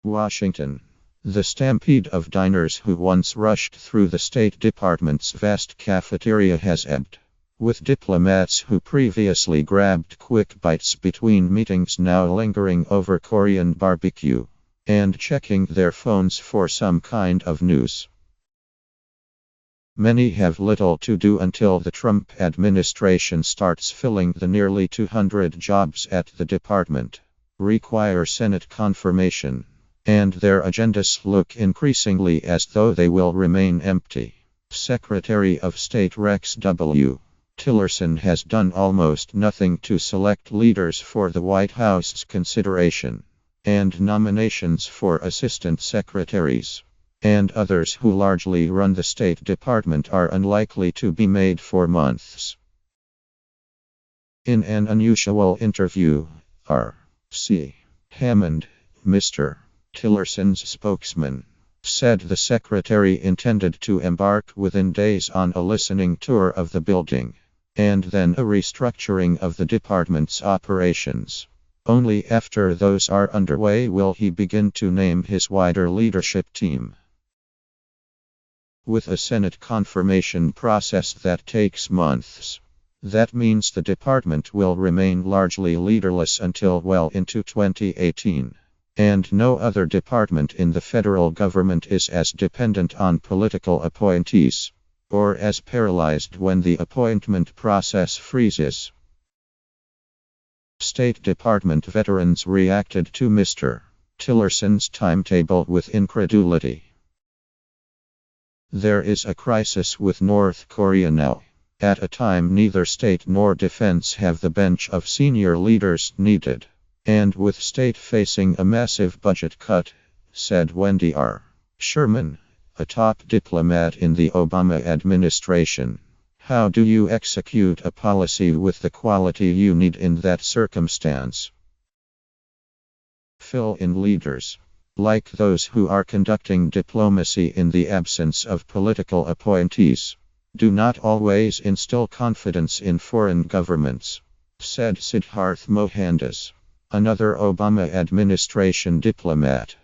Washington. The stampede of diners who once rushed through the State Department's vast cafeteria has ebbed, with diplomats who previously grabbed quick bites between meetings now lingering over Korean barbecue and checking their phones for some kind of news. Many have little to do until the Trump administration starts filling the nearly 200 jobs at the department, require Senate confirmation, and their agendas look increasingly as though they will remain empty. Secretary of State Rex W. Tillerson has done almost nothing to select leaders for the White House's consideration, and nominations for assistant secretaries and others who largely run the State Department are unlikely to be made for months. In an unusual interview, R.C. Hammond, Mr. Tillerson's spokesman, said the secretary intended to embark within days on a listening tour of the building, and then a restructuring of the department's operations. Only after those are underway will he begin to name his wider leadership team. With a Senate confirmation process that takes months, that means the department will remain largely leaderless until well into 2018. And no other department in the federal government is as dependent on political appointees, or as paralyzed when the appointment process freezes. State Department veterans reacted to Mr. Tillerson's timetable with incredulity. There is a crisis with North Korea now, at a time neither state nor defense have the bench of senior leaders needed. And with state facing a massive budget cut, said Wendy R. Sherman, a top diplomat in the Obama administration. How do you execute a policy with the quality you need in that circumstance? Fill-in leaders, like those who are conducting diplomacy in the absence of political appointees, do not always instill confidence in foreign governments, said Siddharth Mohandas, another Obama administration diplomat.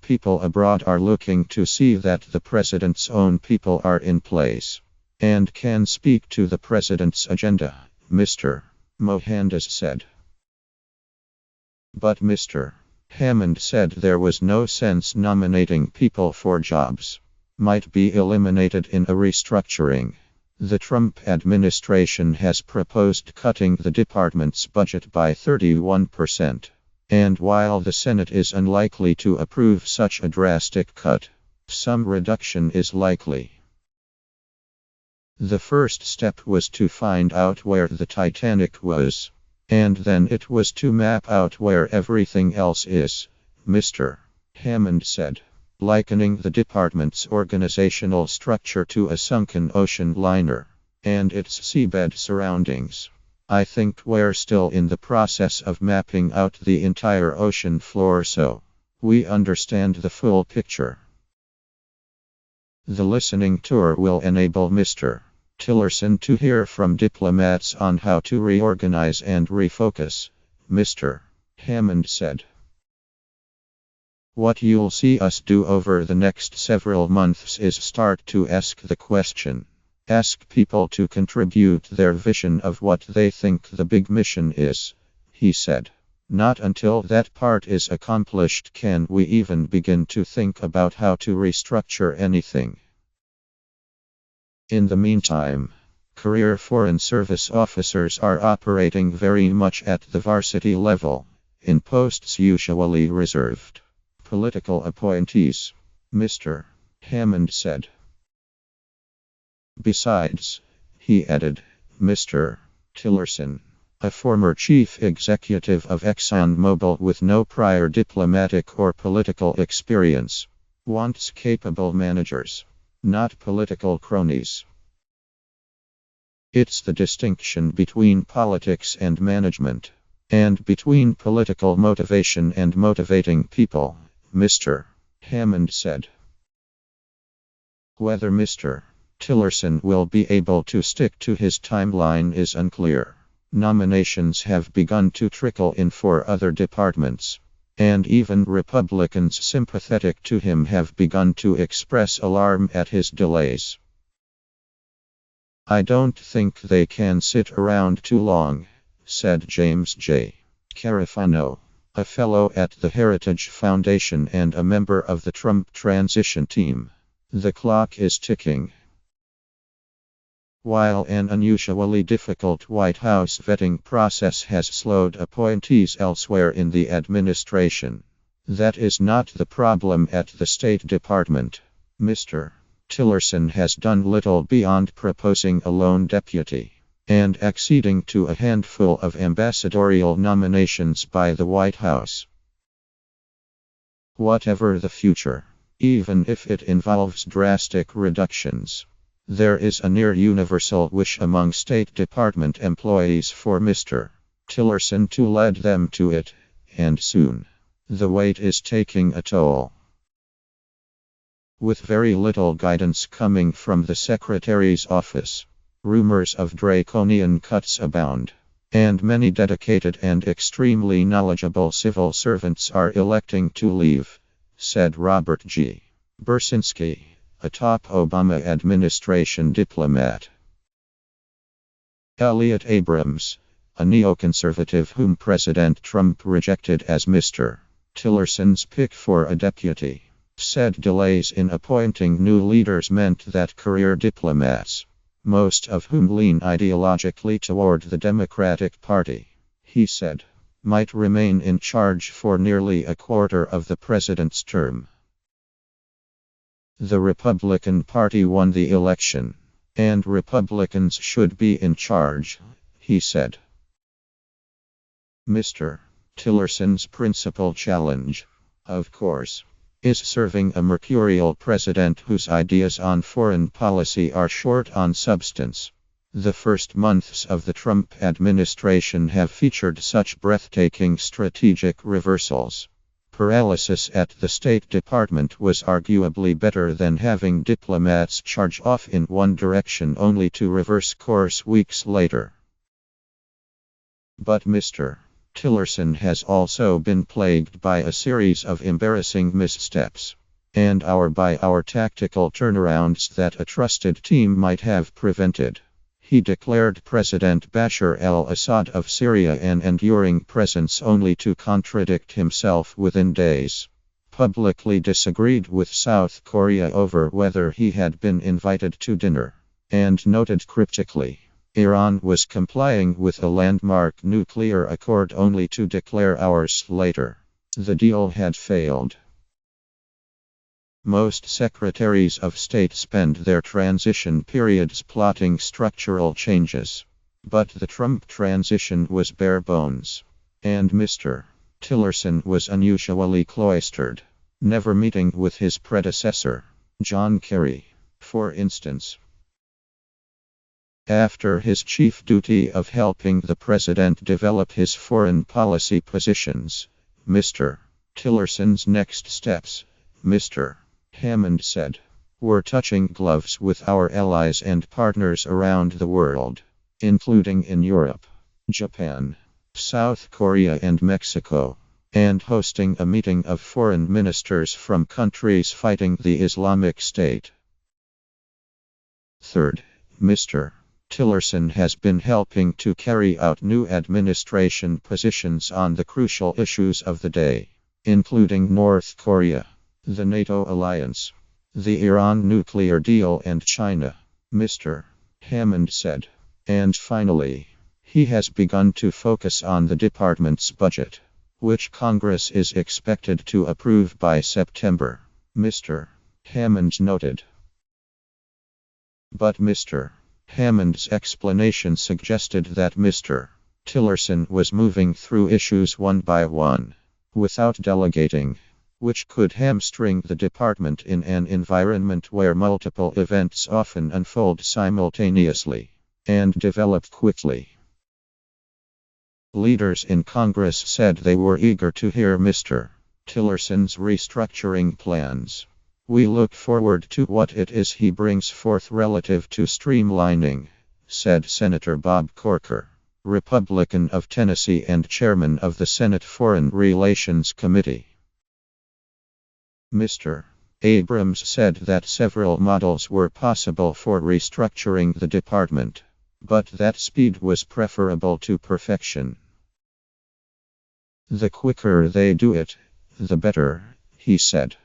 People abroad are looking to see that the president's own people are in place and can speak to the president's agenda, Mr. Mohandas said. But Mr. Hammond said there was no sense nominating people for jobs might be eliminated in a restructuring. The Trump administration has proposed cutting the department's budget by 31%. And while the Senate is unlikely to approve such a drastic cut, some reduction is likely. The first step was to find out where the Titanic was, and then it was to map out where everything else is, Mr. Hammond said, likening the department's organizational structure to a sunken ocean liner and its seabed surroundings. I think we're still in the process of mapping out the entire ocean floor so we understand the full picture. The listening tour will enable Mr. Tillerson to hear from diplomats on how to reorganize and refocus, Mr. Hammond said. What you'll see us do over the next several months is start to ask the question. Ask people to contribute their vision of what they think the big mission is, he said. Not until that part is accomplished can we even begin to think about how to restructure anything. In the meantime, career Foreign Service officers are operating very much at the varsity level, in posts usually reserved political appointees, Mr. Hammond said. Besides, he added, Mr. Tillerson, a former chief executive of ExxonMobil with no prior diplomatic or political experience, wants capable managers, not political cronies. It's the distinction between politics and management, and between political motivation and motivating people, Mr. Hammond said. Whether Mr. Tillerson will be able to stick to his timeline is unclear. Nominations have begun to trickle in for other departments, and even Republicans sympathetic to him have begun to express alarm at his delays. "I don't think they can sit around too long," said James J. Carafano, a fellow at the Heritage Foundation and a member of the Trump transition team. "The clock is ticking." While an unusually difficult White House vetting process has slowed appointees elsewhere in the administration, that is not the problem at the State Department. Mr. Tillerson has done little beyond proposing a lone deputy and acceding to a handful of ambassadorial nominations by the White House. Whatever the future, even if it involves drastic reductions, there is a near universal wish among State Department employees for Mr. Tillerson to lead them to it, and soon. The wait is taking a toll. With very little guidance coming from the Secretary's office, rumors of draconian cuts abound, and many dedicated and extremely knowledgeable civil servants are electing to leave, said Robert G. Bursinski, a top Obama administration diplomat. Elliot Abrams, a neoconservative whom President Trump rejected as Mr. Tillerson's pick for a deputy, said delays in appointing new leaders meant that career diplomats, most of whom lean ideologically toward the Democratic Party, he said, might remain in charge for nearly a quarter of the president's term. The Republican Party won the election, and Republicans should be in charge, he said. Mr. Tillerson's principal challenge, of course, is serving a mercurial president whose ideas on foreign policy are short on substance. The first months of the Trump administration have featured such breathtaking strategic reversals. Paralysis at the State Department was arguably better than having diplomats charge off in one direction only to reverse course weeks later. But Mr. Tillerson has also been plagued by a series of embarrassing missteps, and hour-by-hour tactical turnarounds that a trusted team might have prevented. He declared President Bashar al-Assad of Syria an enduring presence only to contradict himself within days. Publicly disagreed with South Korea over whether he had been invited to dinner. And noted cryptically, Iran was complying with a landmark nuclear accord only to declare hours later the deal had failed. Most secretaries of state spend their transition periods plotting structural changes. But the Trump transition was bare bones. And Mr. Tillerson was unusually cloistered, never meeting with his predecessor, John Kerry, for instance. After his chief duty of helping the president develop his foreign policy positions, Mr. Tillerson's next steps, Mr. Hammond said, were touching gloves with our allies and partners around the world, including in Europe, Japan, South Korea and Mexico, and hosting a meeting of foreign ministers from countries fighting the Islamic State. Third, Mr. Tillerson has been helping to carry out new administration positions on the crucial issues of the day, including North Korea, the NATO alliance, the Iran nuclear deal and China, Mr. Hammond said. And finally, he has begun to focus on the department's budget, which Congress is expected to approve by September, Mr. Hammond noted. But Mr. Hammond's explanation suggested that Mr. Tillerson was moving through issues one by one, without delegating, which could hamstring the department in an environment where multiple events often unfold simultaneously and develop quickly. Leaders in Congress said they were eager to hear Mr. Tillerson's restructuring plans. We look forward to what it is he brings forth relative to streamlining, said Senator Bob Corker, Republican of Tennessee and chairman of the Senate Foreign Relations Committee. Mr. Abrams said that several models were possible for restructuring the department, but that speed was preferable to perfection. The quicker they do it, the better, he said.